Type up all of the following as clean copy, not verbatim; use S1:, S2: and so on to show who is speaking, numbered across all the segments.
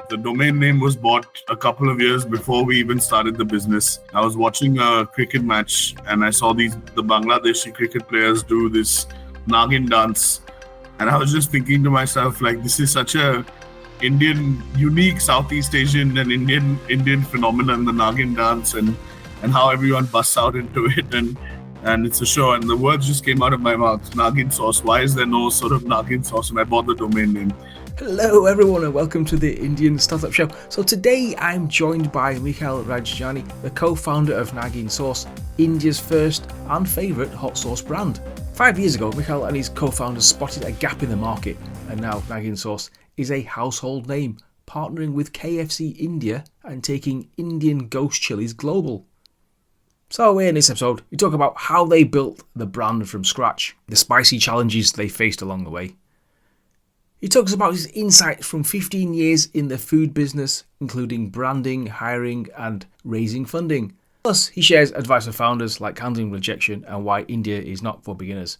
S1: The domain name was bought a couple of years before we even started the business. I was watching a cricket match and I saw the Bangladeshi cricket players do this Naagin dance. And I was just thinking to myself, like, this is such a unique Southeast Asian and Indian phenomenon, the Naagin dance, and how everyone busts out into it. And it's a show, and the words just came out of my mouth. Naagin Sauce. Why is there no sort of Naagin Sauce? And I bought the domain name.
S2: Hello everyone and welcome to the Indian Startup Show. So today I'm joined by Mikhel Rajani, the co-founder of Naagin Sauce, India's first and favourite hot sauce brand. 5 years ago, Mikhel and his co-founders spotted a gap in the market, and now Naagin Sauce is a household name, partnering with KFC India and taking Indian Ghost Chillies global. So in this episode, we talk about how they built the brand from scratch, the spicy challenges they faced along the way. He talks about his insights from 15 years in the food business, including branding, hiring and raising funding. Plus, he shares advice for founders like handling rejection and why India is not for beginners,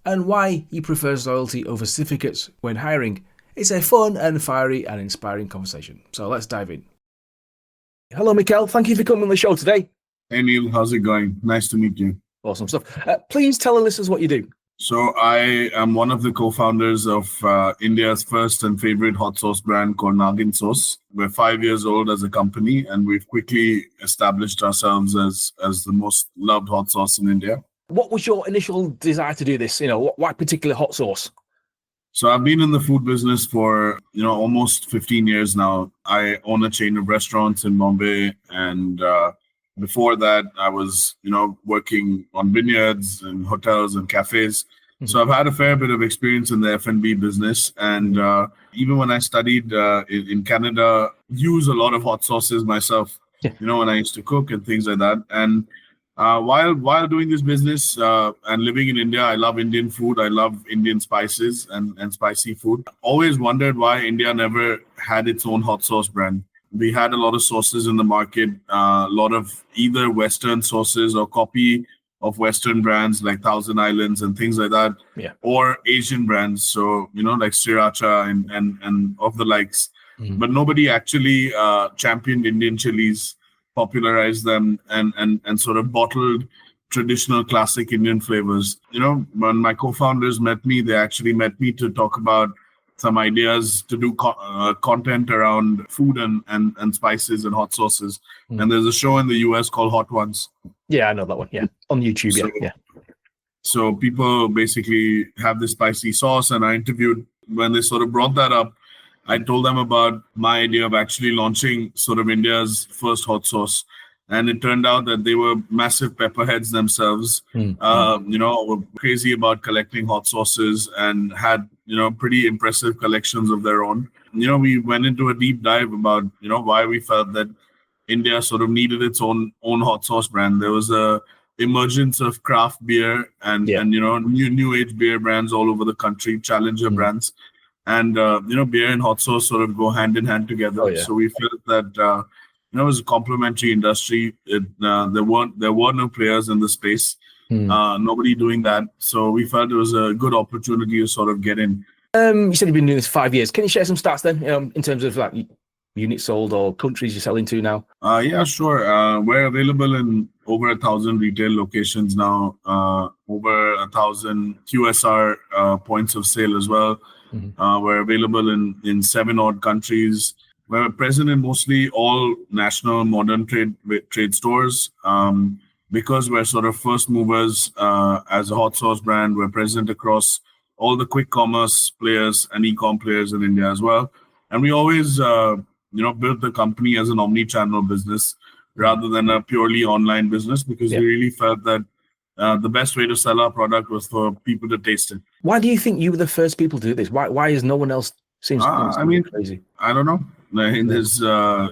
S2: and why he prefers loyalty over certificates when hiring. It's a fun and fiery and inspiring conversation. So let's dive in. Hello, Mikhel. Thank you for coming on the show today.
S1: Hey, Neil. How's it going? Nice to meet you.
S2: Awesome stuff. Please tell the listeners what you do.
S1: So I am one of the co-founders of India's first and favorite hot sauce brand called Naagin Sauce. We're 5 years old as a company, and we've quickly established ourselves as the most loved hot sauce in India.
S2: What was your initial desire to do this? Why particular hot sauce?
S1: So I've been in the food business for, almost 15 years now. I own a chain of restaurants in Bombay, and before that, I was, working on vineyards and hotels and cafes. Mm-hmm. So I've had a fair bit of experience in the F&B business. And even when I studied in Canada, use a lot of hot sauces myself, when I used to cook and things like that. And while doing this business and living in India, I love Indian food. I love Indian spices and spicy food. Always wondered why India never had its own hot sauce brand. We had a lot of sauces in the market, a lot of either Western sauces or copy of Western brands like Thousand Islands and things like that, or Asian brands. So, like Sriracha and of the likes. Mm-hmm. But nobody actually championed Indian chilies, popularized them and sort of bottled traditional classic Indian flavors. When my co-founders met me, they actually met me to talk about some ideas to do content around food and spices and hot sauces. Mm. And there's a show in the US called Hot Ones.
S2: Yeah, I know that one. Yeah, on YouTube.
S1: So people basically have this spicy sauce, and I interviewed, when they sort of brought that up, I told them about my idea of actually launching sort of India's first hot sauce. And it turned out that they were massive pepperheads themselves, were crazy about collecting hot sauces and had, pretty impressive collections of their own. We went into a deep dive about, why we felt that India sort of needed its own hot sauce brand. There was a emergence of craft beer and new age beer brands all over the country, challenger brands. And, beer and hot sauce sort of go hand in hand together. Oh, yeah. So we felt that, it was a complementary industry. There were no players in the space. Nobody doing that. So we felt it was a good opportunity to sort of get in.
S2: You said you've been doing this 5 years. Can you share some stats then, in terms of like units sold or countries you're selling to now?
S1: Yeah, sure. We're available in over 1,000 retail locations now, over 1,000 QSR points of sale as well. Mm-hmm. We're available in 7 odd countries. We're present in mostly all national modern trade stores. Because we're sort of first movers as a hot sauce brand, we're present across all the quick commerce players and e-com players in India as well. And we always, built the company as an omni-channel business rather than a purely online business, because we really felt that the best way to sell our product was for people to taste it.
S2: Why do you think you were the first people to do this? Why is no one else seems crazy?
S1: I don't know. I mean, there's a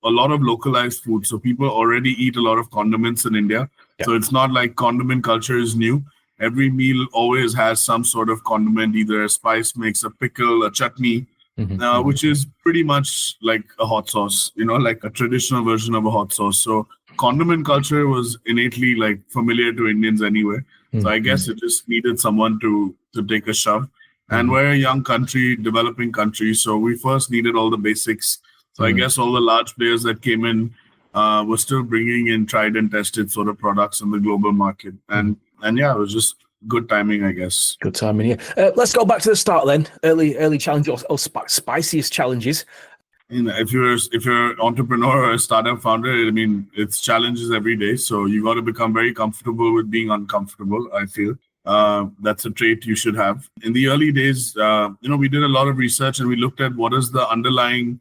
S1: lot of localized food. So people already eat a lot of condiments in India. Yeah. So it's not like condiment culture is new. Every meal always has some sort of condiment, either a spice mix, a pickle, a chutney, which is pretty much like a hot sauce, like a traditional version of a hot sauce. So condiment culture was innately familiar to Indians anyway. So I guess it just needed someone to take a shove. and we're a young country, developing country, so we first needed all the basics. So I guess all the large players that came in were still bringing in tried and tested sort of products in the global market, and yeah, it was just good timing, I guess.
S2: Good timing, yeah. Let's go back to the start then. Early challenges or spiciest challenges.
S1: You know, if you're an entrepreneur or a startup founder, I mean, it's challenges every day. So you got to become very comfortable with being uncomfortable. I feel that's a trait you should have. In the early days, we did a lot of research and we looked at what is the underlying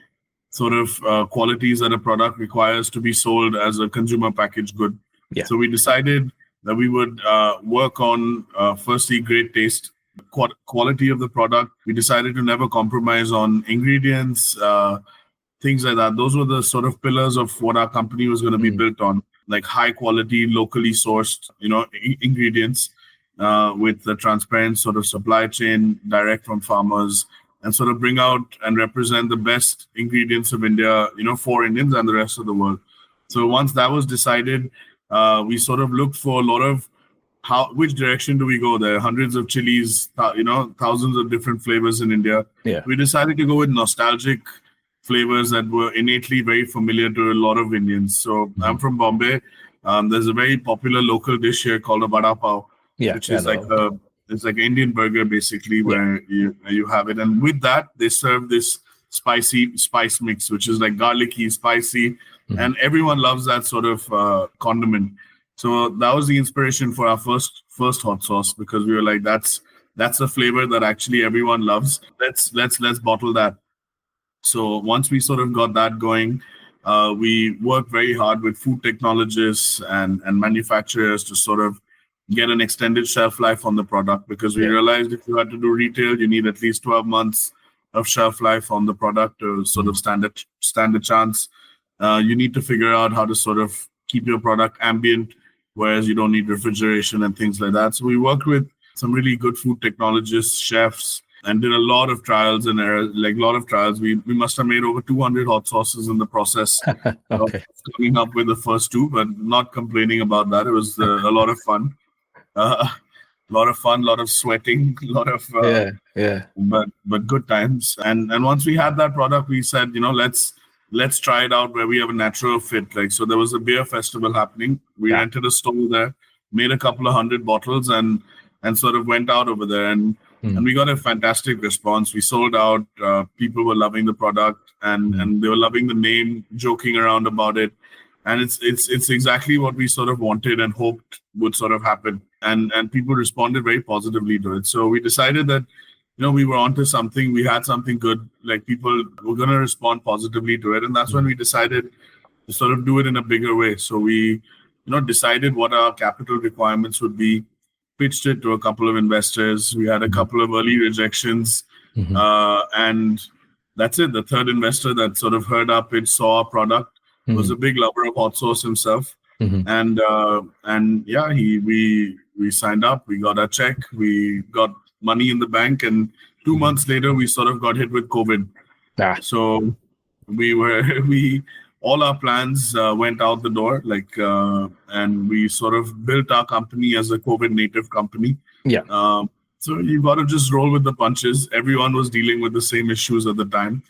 S1: sort of qualities that a product requires to be sold as a consumer packaged good.
S2: Yeah.
S1: So we decided that we would work on firstly great taste, quality of the product. We decided to never compromise on ingredients. Things like that. Those were the sort of pillars of what our company was going to be built on, like high quality, locally sourced, ingredients with the transparent sort of supply chain, direct from farmers, and sort of bring out and represent the best ingredients of India, for Indians and the rest of the world. So once that was decided, we sort of looked for a lot of which direction do we go? There are hundreds of chilies, thousands of different flavors in India.
S2: Yeah.
S1: We decided to go with nostalgic flavors that were innately very familiar to a lot of Indians. So I'm from Bombay. There's a very popular local dish here called a vada pav, which is it's like an Indian burger basically, where you have it, and with that they serve this spice mix, which is like garlicky, spicy, and everyone loves that sort of condiment. So that was the inspiration for our first hot sauce, because we were like, that's a flavor that actually everyone loves. Let's bottle that. So once we sort of got that going, we worked very hard with food technologists and manufacturers to sort of get an extended shelf life on the product, because we realized if you had to do retail, you need at least 12 months of shelf life on the product to sort of stand a chance. You need to figure out how to sort of keep your product ambient, whereas you don't need refrigeration and things like that. So we worked with some really good food technologists, chefs, and did a lot of trials and errors. Like a lot of trials, we must have made over 200 hot sauces in the process of coming up with the first two, but not complaining about that. It was a lot of fun. A lot of sweating, a lot of but good times. And once we had that product, we said, let's try it out where we have a natural fit. Like, so there was a beer festival happening. We rented a store there, made a couple of 100 bottles, and sort of went out over there, and we got a fantastic response. We sold out. People were loving the product, and they were loving the name, joking around about it. And it's exactly what we sort of wanted and hoped would sort of happen. And people responded very positively to it. So we decided that, we were onto something. We had something good. Like, people were going to respond positively to it. And that's when we decided to sort of do it in a bigger way. So we, decided what our capital requirements would be, pitched it to a couple of investors. We had a couple of early rejections. And that's it. The third investor that sort of heard our pitch, saw our product, was a big lover of hot sauce himself. And yeah, we signed up. We got our check. We got money in the bank, and 2 months later, we sort of got hit with COVID. So all our plans went out the door. Like, and we sort of built our company as a COVID native company. So you got to just roll with the punches. Everyone was dealing with the same issues at the time.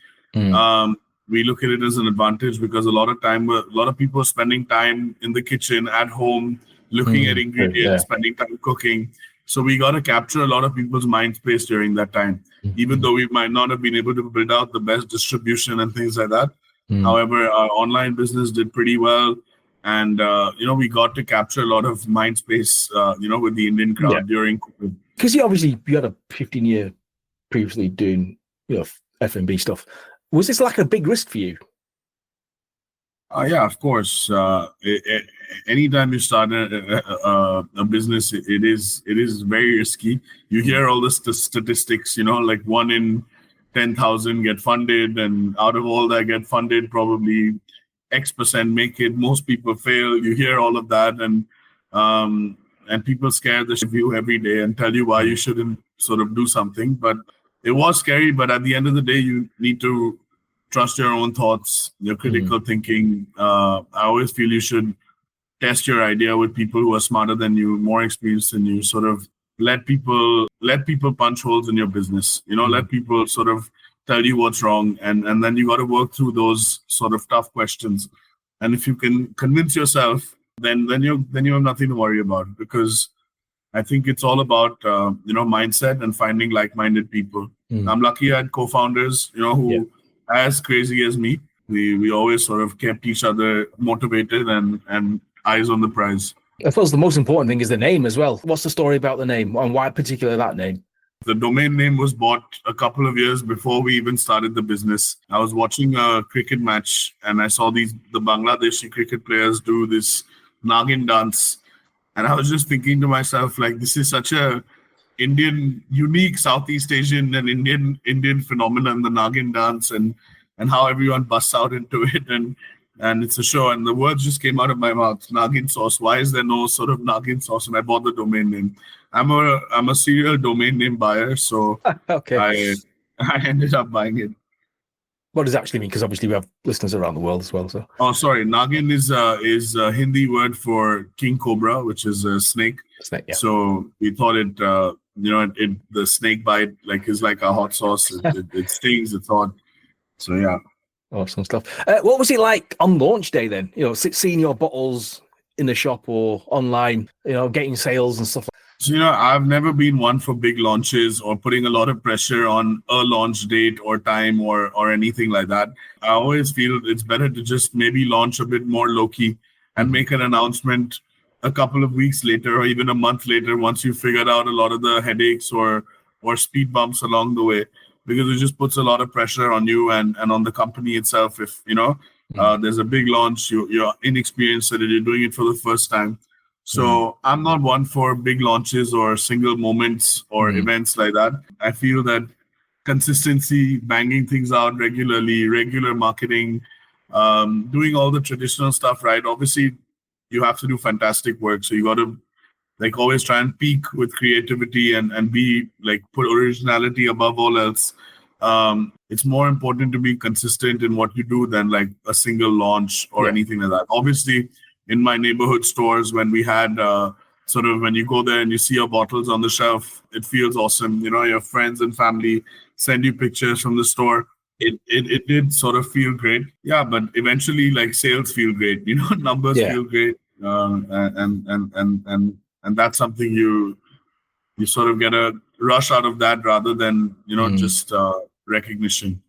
S1: We look at it as an advantage, because a lot of people are spending time in the kitchen at home, looking at ingredients, spending time cooking. So we got to capture a lot of people's mind space during that time, even though we might not have been able to build out the best distribution and things like that. However, our online business did pretty well. And, we got to capture a lot of mind space, with the Indian crowd during COVID.
S2: Because you had a 15-year previously doing, F&B stuff. Was this like a big risk for you?
S1: Yeah, of course. Anytime you start a business, it is very risky. You hear all the statistics, like 1 in 10,000 get funded, and out of all that get funded, probably X% make it. Most people fail. You hear all of that, and people scare the shit out of you every day and tell you why you shouldn't sort of do something. But it was scary. But at the end of the day, you need to trust your own thoughts, your critical thinking. I always feel you should test your idea with people who are smarter than you, more experienced than you, sort of let people punch holes in your business. Let people sort of tell you what's wrong, and then you got to work through those sort of tough questions. And if you can convince yourself, then you have nothing to worry about, because I think it's all about mindset and finding like-minded people. I'm lucky I had co-founders,
S2: Yeah.
S1: who as crazy as me. We always sort of kept each other motivated and eyes on the prize.
S2: I suppose the most important thing is the name as well. What's the story about the name, and why particularly that name?
S1: The domain name was bought a couple of years before we even started the business. I was watching a cricket match and I saw the Bangladeshi cricket players do this Naagin dance, and I was just thinking to myself, like, this is such a unique Southeast Asian and Indian phenomenon, the Naagin dance, and how everyone busts out into it, and it's a show, and the words just came out of my mouth. Naagin Sauce. Why is there no sort of Naagin Sauce? And I bought the domain name. I'm a serial domain name buyer, so
S2: Okay.
S1: I ended up buying it.
S2: What does it actually mean? Because obviously we have listeners around the world as well. So.
S1: Oh, sorry. Nagin is a Hindi word for king cobra, which is a snake.
S2: Snake, yeah.
S1: So we thought the snake bite is like a hot sauce. It stings. It's hot. So yeah.
S2: Awesome stuff. What was it like on launch day then? Seeing your bottles in the shop or online, getting sales and stuff.
S1: So, I've never been one for big launches or putting a lot of pressure on a launch date or time or anything like that. I always feel it's better to just maybe launch a bit more low-key and make an announcement a couple of weeks later or even a month later, once you've figured out a lot of the headaches or speed bumps along the way, because it just puts a lot of pressure on you and on the company itself. If, there's a big launch, you're inexperienced at it, you're doing it for the first time. So I'm not one for big launches or single moments or events like that. I feel that consistency, banging things out regularly, regular marketing, doing all the traditional stuff right. Obviously, you have to do fantastic work. So you got to always try and peak with creativity and be put originality above all else. It's more important to be consistent in what you do than a single launch or anything like that. Obviously, in my neighborhood stores, when we had when you go there and you see your bottles on the shelf, it feels awesome. Your friends and family send you pictures from the store. It did sort of feel great. Yeah, but eventually sales feel great. Numbers feel great. And that's something you sort of get a rush out of that rather than just recognition.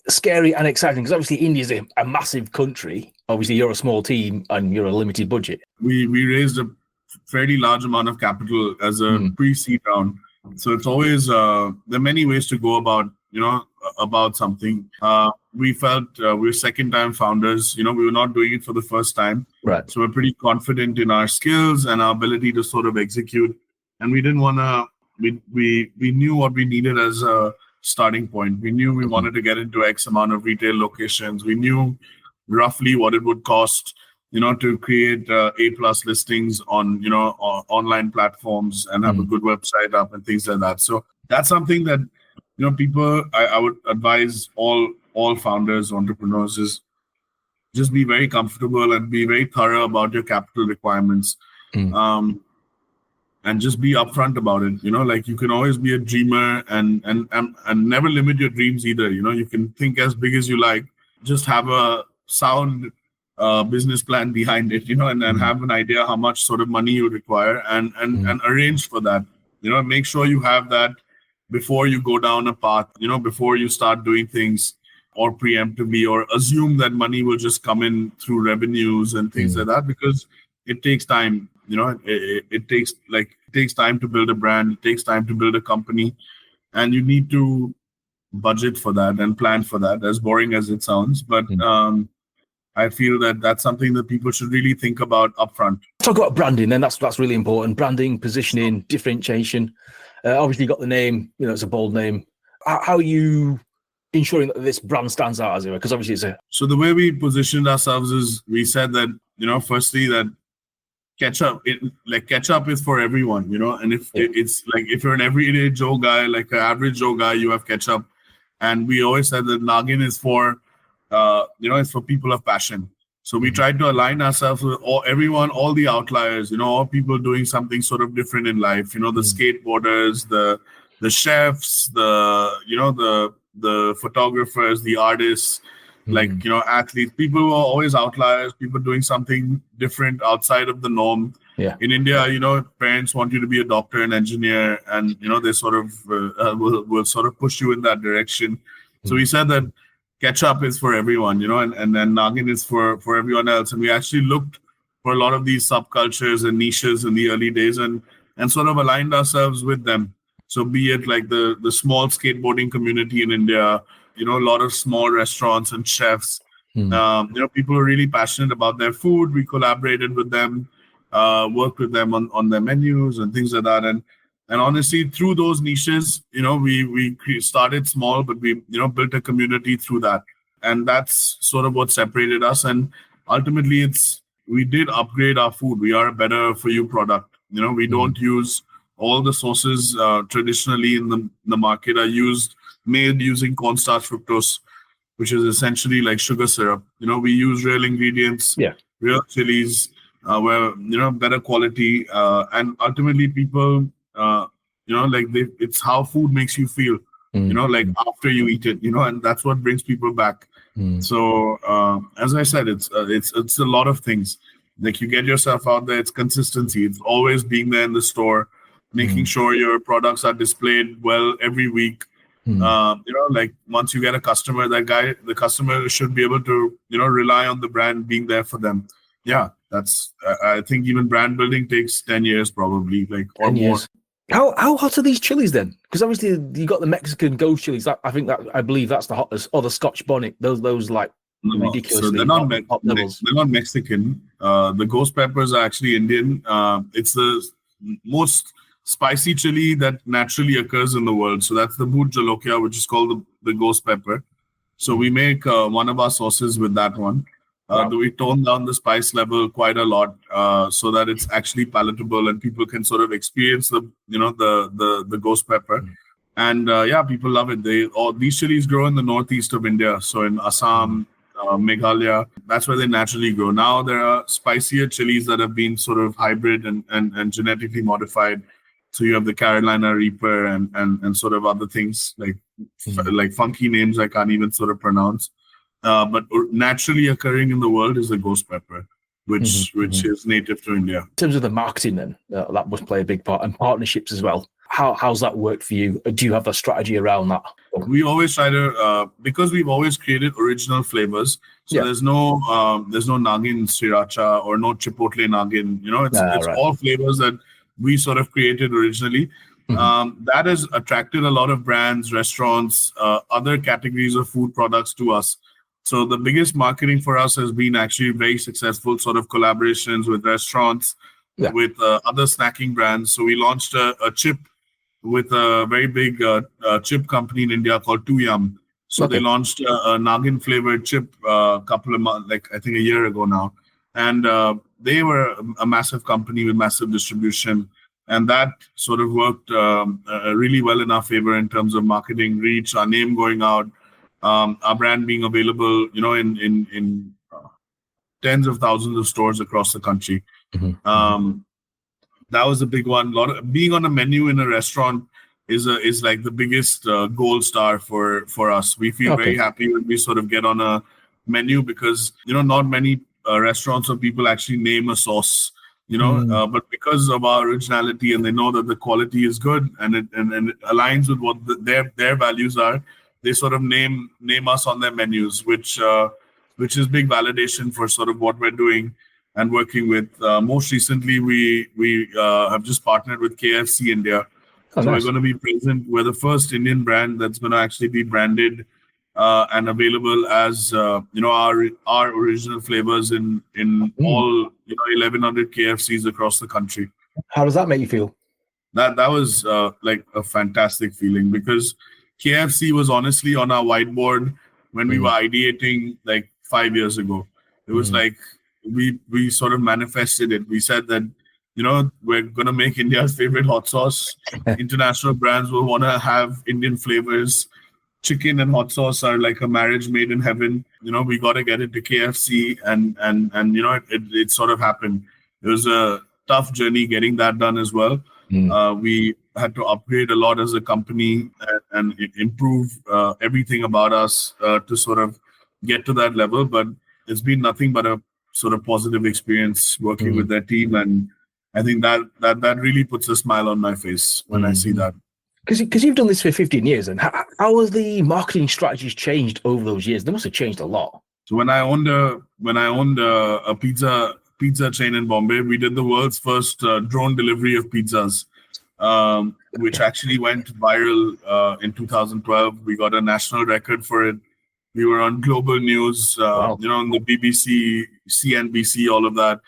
S2: Scary and exciting, because obviously India is a massive country. Obviously, you're a small team and you're a limited budget.
S1: We raised a fairly large amount of capital as a pre-seed round, so it's always there are many ways to go about something. We felt we're second-time founders. We were not doing it for the first time,
S2: right?
S1: So we're pretty confident in our skills and our ability to sort of execute. And we didn't want to. We knew what we needed as a starting point. We knew we wanted to get into X amount of retail locations. We knew roughly what it would cost, to create A+ listings on, online platforms and have a good website up and things like that. So that's something that, people, I would advise all founders, entrepreneurs, is just be very comfortable and be very thorough about your capital requirements. And just be upfront about it. You can always be a dreamer and never limit your dreams either. You can think as big as you like. Just have a sound business plan behind it, and have an idea how much sort of money you require and arrange for that. Make sure you have that before you go down a path, before you start doing things or preemptively or assume that money will just come in through revenues and things like that, because it takes time. It takes time to build a brand. It takes time to build a company, and you need to budget for that and plan for that. As boring as it sounds, but I feel that that's something that people should really think about upfront.
S2: Talk about branding, then. That's really important. Branding, positioning, differentiation. Obviously, you got the name. It's a bold name. How are you ensuring that this brand stands out, as it were? Because obviously, it's a.
S1: So the way we positioned ourselves is we said that firstly that ketchup is for everyone, and if it's if you're an everyday Joe guy, like an average Joe guy, you have ketchup. And we always said that Naagin is for it's for people of passion. So we tried to align ourselves with everyone, all the outliers, all people doing something sort of different in life. The skateboarders, the chefs, the photographers, the artists, athletes. People who are always outliers, people doing something different outside of the norm.
S2: Yeah.
S1: In India, parents want you to be a doctor and engineer, and they sort of will sort of push you in that direction. So we said that ketchup is for everyone, and then Naagin is for everyone else. And we actually looked for a lot of these subcultures and niches in the early days, and sort of aligned ourselves with them. So be it like the small skateboarding community in India, a lot of small restaurants and chefs. People are really passionate about their food. We collaborated with them, worked with them on their menus and things like that. And honestly, through those niches, we started small, but we built a community through that, and that's sort of what separated us. And ultimately, we did upgrade our food. We are a better for you product. We don't use all the sauces traditionally in the market are made using cornstarch fructose, which is essentially like sugar syrup. We use real ingredients, real chilies, where better quality, and ultimately people. It's how food makes you feel, after you eat it, and that's what brings people back. So, as I said, it's a lot of things. Like you get yourself out there, it's consistency. It's always being there in the store, making sure your products are displayed well every week. Once you get a customer, the customer should be able to, rely on the brand being there for them. Yeah, I think even brand building takes 10 years probably, or more.
S2: How hot are these chilies then? Because obviously you got the Mexican Ghost Chillies. I believe that's the hottest, or the Scotch bonnet. Those like ridiculously.
S1: So they're not they're not Mexican. The ghost peppers are actually Indian. It's the most spicy chili that naturally occurs in the world. So that's the Bhut Jolokia, which is called the ghost pepper. So we make one of our sauces with that one. We tone down the spice level quite a lot, so that it's actually palatable and people can sort of experience the ghost pepper. And people love it. These chilies grow in the northeast of India, so in Assam, Meghalaya, that's where they naturally grow. Now there are spicier chilies that have been sort of hybrid and genetically modified. So you have the Carolina Reaper and sort of other things like funky names I can't even sort of pronounce. But naturally occurring in the world is the ghost pepper, which is native to India.
S2: In terms of the marketing, then that must play a big part, and partnerships as well. How's that worked for you? Do you have a strategy around that?
S1: We always try to because we've always created original flavors. So there's no Naagin Sriracha or no Chipotle Naagin. It's all flavors that we sort of created originally. That has attracted a lot of brands, restaurants, other categories of food products to us. So the biggest marketing for us has been actually very successful sort of collaborations with restaurants, with other snacking brands. So we launched a chip with a very big chip company in India called 2Yum. So they launched a Naagin flavored chip a couple of months, I think a year ago now. And they were a massive company with massive distribution. And that sort of worked really well in our favor in terms of marketing reach, our name going out. Our brand being available, in tens of thousands of stores across the country. That was a big one. Being on a menu in a restaurant is like the biggest gold star for us. We feel very happy when we sort of get on a menu because not many restaurants or people actually name a sauce. But because of our originality and they know that the quality is good and it aligns with what their values are. They sort of name us on their menus, which is big validation for sort of what we're doing and working with. Most recently, we have just partnered with KFC India. So we're going to be present. We're the first Indian brand that's going to actually be branded and available as our original flavors in all 1,100 KFCs across the country.
S2: How does that make you feel?
S1: That was like a fantastic feeling because KFC was honestly on our whiteboard when we were ideating 5 years ago. It was like we sort of manifested it. We said that we're going to make India's favorite hot sauce. International brands will want to have Indian flavors. chicken and hot sauce are like a marriage made in heaven. We got to get into KFC, and it sort of happened. It was a tough journey getting that done as well. We had to upgrade a lot as a company and improve everything about us to sort of get to that level. But it's been nothing but a sort of positive experience working with that team, and I think that really puts a smile on my face when I see that.
S2: Because you've done this for 15 years, and how has the marketing strategies changed over those years? They must have changed a lot.
S1: So when I owned a pizza chain in Bombay, we did the world's first drone delivery of pizzas, which actually went viral in 2012. We got a national record for it. We were on global news,
S2: Wow.
S1: on the BBC, CNBC, all of that.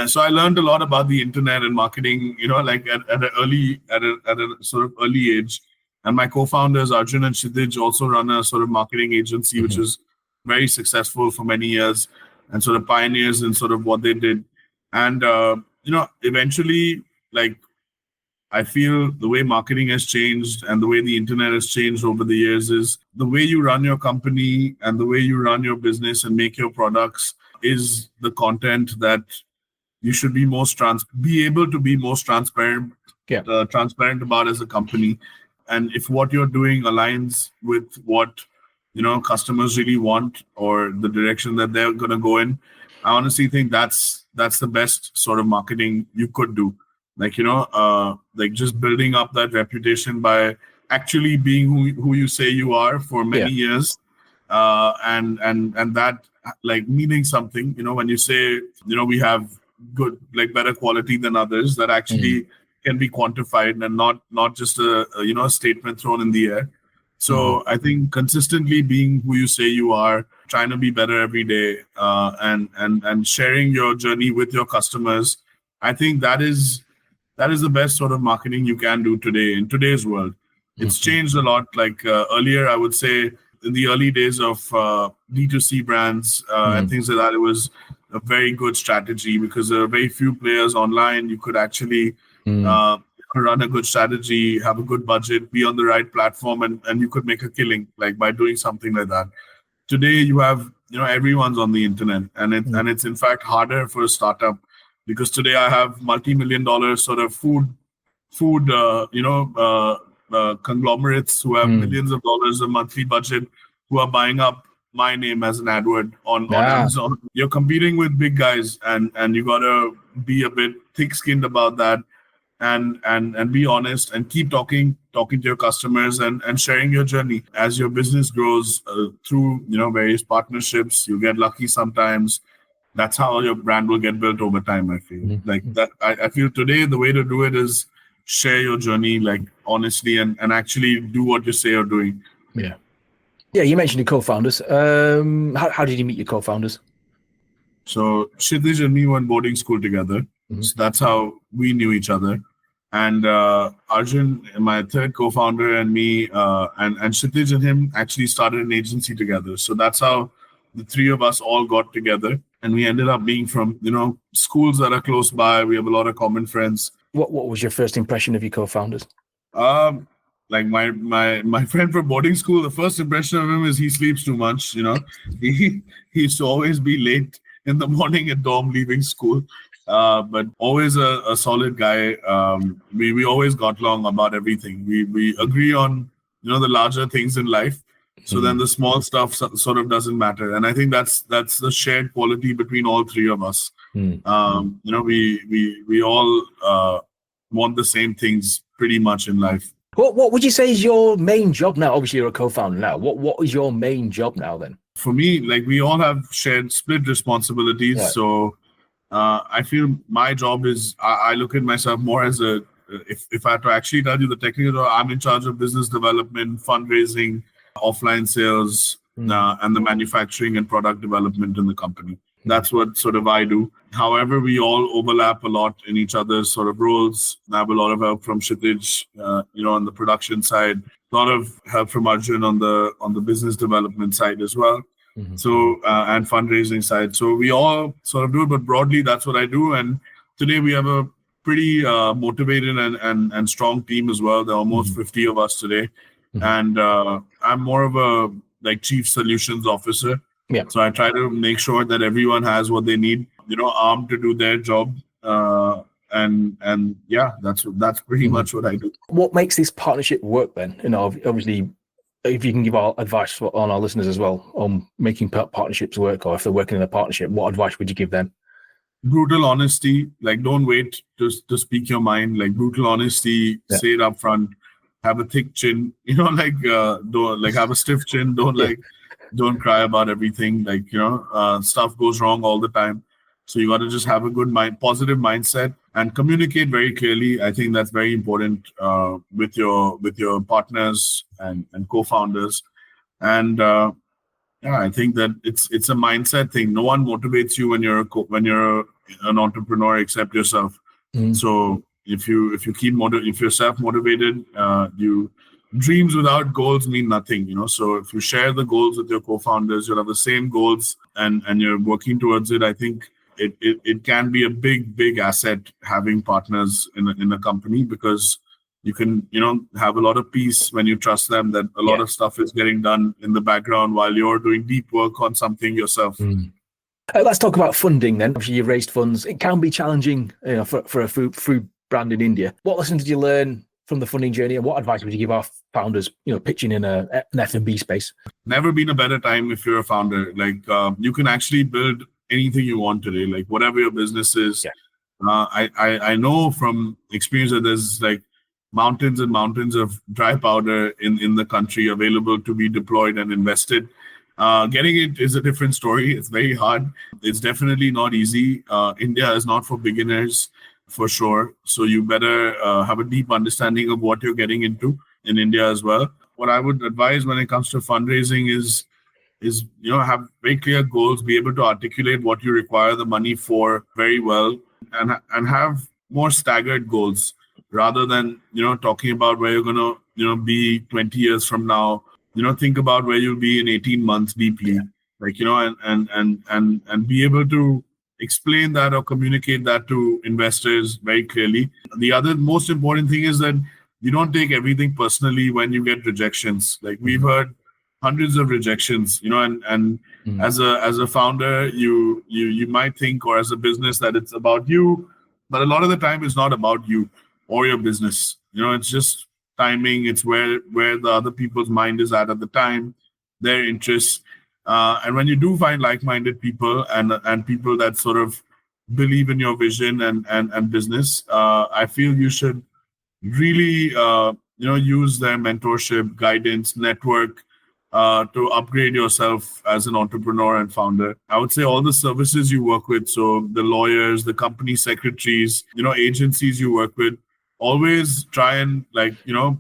S1: So I learned a lot about the internet and marketing, like at a sort of early age. And my co-founders Arjun and Kshitij also run a sort of marketing agency, which is very successful for many years, and sort of pioneers in sort of what they did. And eventually, like, I feel the way marketing has changed and the way the internet has changed over the years is the way you run your company and the way you run your business and make your products is the content that you should be be able to be most transparent about as a company. And if what you're doing aligns with what customers really want or the direction that they're going to go in, I honestly think that's the best sort of marketing you could do. Like like just building up that reputation by actually being who you say you are for many years, and that like meaning something. When you say we have good, like better quality than others, that actually can be quantified and not just a statement thrown in the air. So I think consistently being who you say you are, trying to be better every day, and sharing your journey with your customers, I think that is the best sort of marketing you can do today in today's world. It's changed a lot. Like earlier, I would say in the early days of D2C brands and things like that, it was a very good strategy because there are very few players online. You could actually run a good strategy, have a good budget, be on the right platform, and you could make a killing like by doing something like that. Today, you have everyone's on the internet, and it's in fact harder for a startup because today I have multi-million-dollar sort of food conglomerates who have millions of dollars a monthly budget who are buying up my name as an AdWord on Amazon. You're competing with big guys, and you gotta be a bit thick-skinned about that, and be honest and keep talking to your customers and sharing your journey as your business grows through various partnerships. You get lucky sometimes. That's how your brand will get built over time. I feel like that. I feel today the way to do it is share your journey like honestly and actually do what you say you're doing.
S2: Yeah, you mentioned your co-founders. How did you meet your co-founders?
S1: So Kshitij and me went boarding school together. So that's how we knew each other. And Arjun, my third co-founder, and me, and Kshitij and him actually started an agency together. So that's how the three of us all got together. And we ended up being from, schools that are close by. We have a lot of common friends.
S2: What was your first impression of your co-founders?
S1: Like my friend from boarding school, the first impression of him is he sleeps too much. He used to always be late in the morning at dorm leaving school. But always a solid guy. We always got along about everything. We agree on the larger things in life. So then the small stuff sort of doesn't matter, and I think that's the shared quality between all three of us. We all want the same things pretty much in life.
S2: What would you say is your main job now? Obviously, you're a co-founder now. What is your main job now then?
S1: For me, like we all have split responsibilities. Yeah. So I feel my job is I look at myself more as if I had to actually tell you the technical job, I'm in charge of business development, fundraising, offline sales, and the manufacturing and product development in the company. That's what sort of I do. However, we all overlap a lot in each other's sort of roles. I have a lot of help from Kshitij, on the production side. A lot of help from Arjun on the business development side as well. So and fundraising side. So we all sort of do it, but broadly, that's what I do. And today we have a pretty motivated and strong team as well. There are almost 50 of us today. And I'm more of a like chief solutions officer.
S2: Yeah.
S1: So I try to make sure that everyone has what they need, armed to do their job. And yeah, that's pretty
S2: Mhm.
S1: much what I do.
S2: What makes this partnership work then? Obviously, if you can give our advice on our listeners as well on making partnerships work, or if they're working in a partnership, what advice would you give them?
S1: Brutal honesty. Like, don't wait to speak your mind. Like, brutal honesty.
S2: Yeah.
S1: Say it up front. Have a thick chin. Don't like have a stiff chin.
S2: Yeah.
S1: Don't cry about everything. Stuff goes wrong all the time. So you got to just have a good positive mindset, and communicate very clearly. I think that's very important with your partners and co-founders. And yeah, I think that it's a mindset thing. No one motivates you when you're an entrepreneur except yourself.
S2: Mm.
S1: So if you're self motivated, you dreams without goals mean nothing. So if you share the goals with your co-founders, you'll have the same goals, and you're working towards it. I think it can be a big asset having partners in a company, because you can have a lot of peace when you trust them that a lot of stuff is getting done in the background while you're doing deep work on something yourself.
S2: Let's talk about funding then. Obviously, you've raised funds. It can be challenging, for a food brand in India. What lessons did you learn from the funding journey, and what advice would you give our founders, pitching in an F&B space?
S1: Never been a better time if you're a founder. You can actually build anything you want today, like whatever your business is.
S2: Yeah.
S1: I know from experience that there's like mountains and mountains of dry powder in the country available to be deployed and invested. Getting it is a different story. It's very hard. It's definitely not easy. India is not for beginners, for sure. So you better have a deep understanding of what you're getting into in India as well. What I would advise when it comes to fundraising is have very clear goals, be able to articulate what you require the money for very well, and have more staggered goals rather than talking about where you're going to be 20 years from now. Think about where you'll be in 18 months deeply. And be able to explain that or communicate that to investors very clearly. The other most important thing is that you don't take everything personally when you get rejections. Like, we've heard hundreds of rejections, and as a founder, you might think, or as a business, that it's about you, but a lot of the time it's not about you or your business. It's just timing. It's where the other people's mind is at the time, their interests. And when you do find like-minded people and people that sort of believe in your vision and business, I feel you should really use their mentorship, guidance, network to upgrade yourself as an entrepreneur and founder. I would say all the services you work with, so the lawyers, the company secretaries, agencies you work with, always try and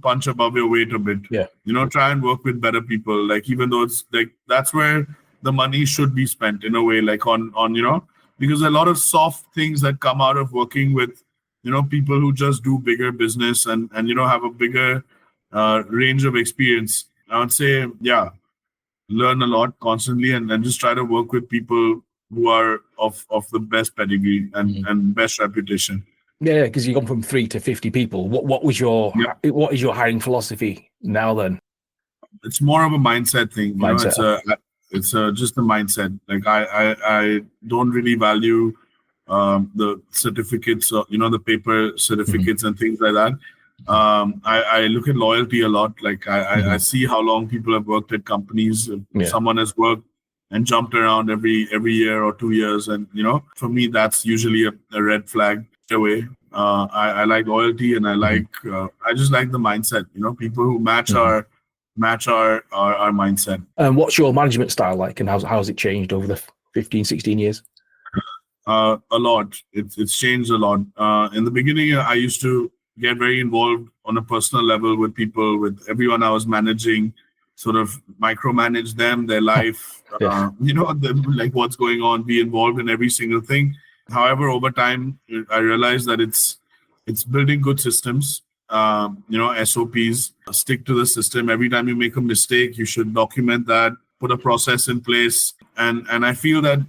S1: punch above your weight a bit.
S2: Yeah.
S1: Try and work with better people. Like, even though it's like that's where the money should be spent in a way, like on because a lot of soft things that come out of working with people who just do bigger business and have a bigger range of experience. I would say, yeah, learn a lot constantly and just try to work with people who are of the best pedigree and best reputation.
S2: Yeah, because you've gone from 3 to 50 people. What is your hiring philosophy now then?
S1: It's more of a mindset thing. It's just a mindset. Like, I don't really value the certificates, the paper certificates and things like that. I look at loyalty a lot. Like, I see how long people have worked at companies. Someone has worked and jumped around every year or 2 years, and for me that's usually a red flag away. I like loyalty, and I just like the mindset. People who match our mindset.
S2: And what's your management style like, and how's it changed over the 15, 16 years?
S1: A lot. It's changed a lot. In the beginning, I used to get very involved on a personal level with people, with everyone I was managing, sort of micromanage them, their life, like what's going on, be involved in every single thing. However, over time, I realized that it's building good systems, SOPs, stick to the system. Every time you make a mistake, you should document that, put a process in place. And I feel that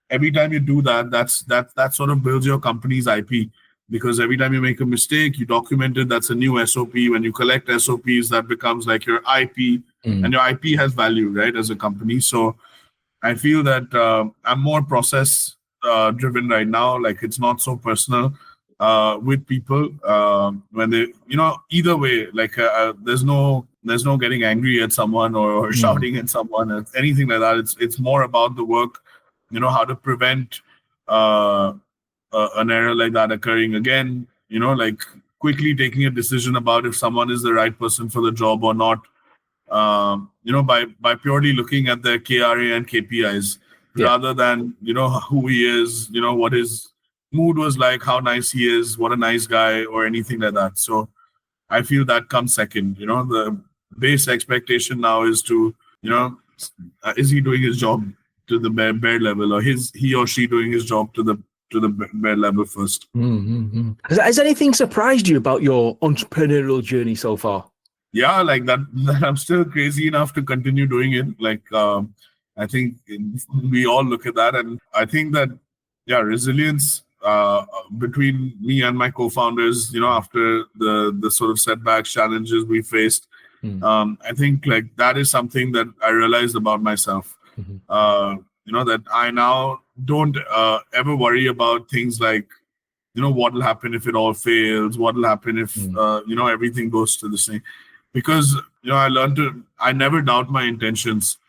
S1: every time you do that, that sort of builds your company's IP. because every time you make a mistake, you document it. That's a new SOP. When you collect SOPs, that becomes like your IP, and your IP has value, right, as a company. So I feel that I'm more process driven right now. Like it's not so personal with people when they, either way. Like there's no getting angry at someone or shouting at someone or anything like that. It's more about the work, how to prevent an error like that occurring again. Like quickly taking a decision about if someone is the right person for the job or not, by purely looking at their KRA and KPIs rather than, who he is, what his mood was like, how nice he is, what a nice guy, or anything like that. So I feel that comes second. The base expectation now is to, is he doing his job to the bare level, or he or she doing his job to the bare level first.
S2: Has anything surprised you about your entrepreneurial journey so far?
S1: Yeah, like that I'm still crazy enough to continue doing it. Like I think we all look at that, and I think that resilience between me and my co-founders, after the sort of setbacks, challenges we faced, I think like that is something that I realized about myself. That I now don't ever worry about things like, what will happen if it all fails, what will happen if everything goes to the same. Because I learned I never doubt my intentions.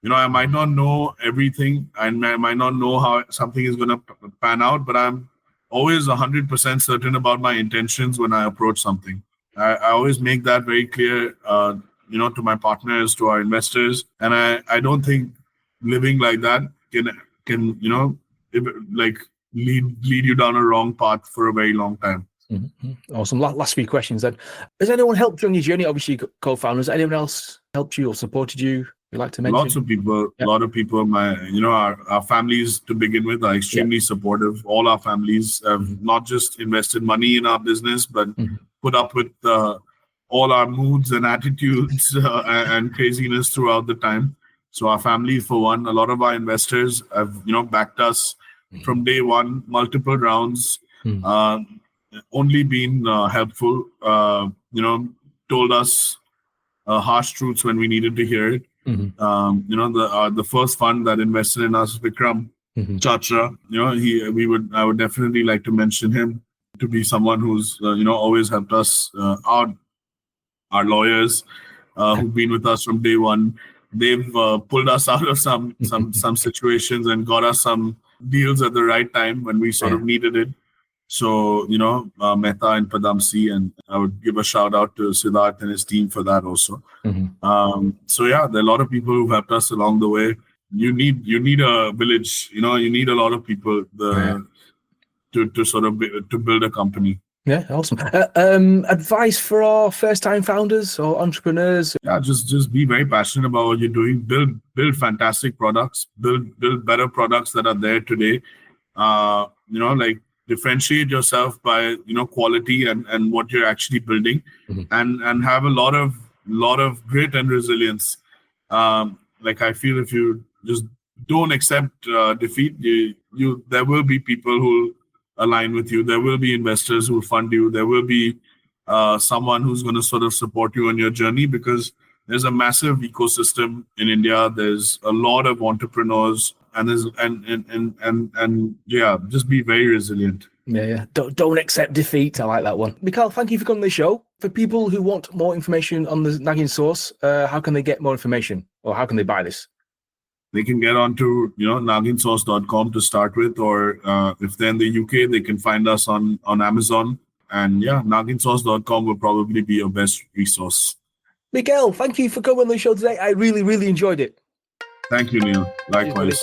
S1: I might not know everything, and I might not know how something is going to pan out, but I'm always 100% certain about my intentions when I approach something. I always make that very clear, to my partners, to our investors, and I don't think living like that can lead you down a wrong path for a very long time.
S2: Awesome. Last few questions then. Has anyone helped you on your journey? Obviously, co-founders. Anyone else helped you or supported you? You'd like to mention?
S1: Lots of people. A lot of people. Our families to begin with are extremely supportive. All our families have not just invested money in our business, but put up with all our moods and attitudes and craziness throughout the time. So our family, for one, a lot of our investors have backed us from day one, multiple rounds. Only been helpful, told us harsh truths when we needed to hear it. The first fund that invested in us, Vikram Chachra, I would definitely like to mention him to be someone who's always helped us. Our lawyers who've been with us from day one, they've pulled us out of some situations and got us some deals at the right time when we sort of needed it. So, Mehta and Padamsi, and I would give a shout out to Siddharth and his team for that also. There are a lot of people who've helped us along the way. You need a village, you need a lot of people to sort of to build a company.
S2: Yeah, awesome. Advice for our first-time founders or entrepreneurs?
S1: Yeah, just be very passionate about what you're doing. Build fantastic products. Build better products that are there today. Differentiate yourself by quality and what you're actually building, and have a lot of grit and resilience. I feel if you just don't accept defeat, there will be people who align with you. There will be investors who will fund you. There will be someone who's going to sort of support you on your journey, because there's a massive ecosystem in India. There's a lot of entrepreneurs. And just be very resilient.
S2: Yeah. Don't accept defeat. I like that one. Mikhel, thank you for coming on the show. For people who want more information on the Naagin Sauce, how can they get more information, or how can they buy this?
S1: They can get onto naaginsauce.com to start with, or if they're in the UK, they can find us on Amazon. And naaginsauce.com will probably be your best resource.
S2: Mikhel, thank you for coming on the show today. I really, really enjoyed it.
S1: Thank you, Neil. Likewise.